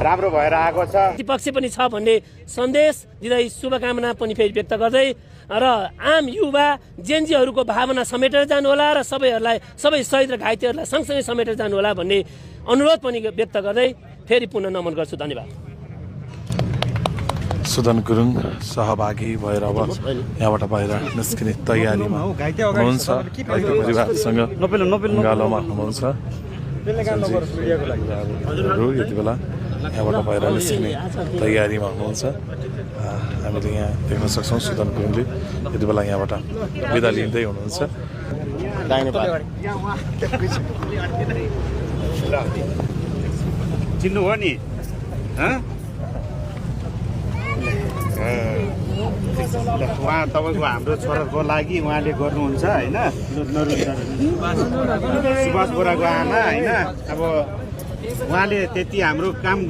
राम्रो भएर आएको छ। प्रतिपक्ष पनि छ भन्ने सन्देश दिँदै शुभकामना पनि फेरि व्यक्त गर्दै र आम युवा जेनजीहरूको भावना समेटेर जानुहोला र सबै शहीद र घाइतेहरूलाई सँगसँगै समेटेर जानुहोला भन्ने अनुरोध पनि व्यक्त गर्दै फेरि पुनः नमन गर्छु। धन्यवाद। सुदन गुरुङ सहभागी भएर अब यहाँबाट बाहिर निस्किने तयारीमा हुनुहुन्छ। परिवारसँग गालोमा हुनुहुन्छ। यति बेला यहाँबाट बाहिर निस्किने तयारीमा हुनुहुन्छ। हामीले यहाँ देख्न सक्छौँ सुदन गुरुङले यति बेला यहाँबाट बिदा लिँदै हुनुहुन्छ। चिन्नुभयो नि उहाँ तपाईँको हाम्रो छोराको लागि उहाँले गर्नुहुन्छ होइन, सुभाष बोराको आमा होइन। अब उहाँले त्यति हाम्रो काम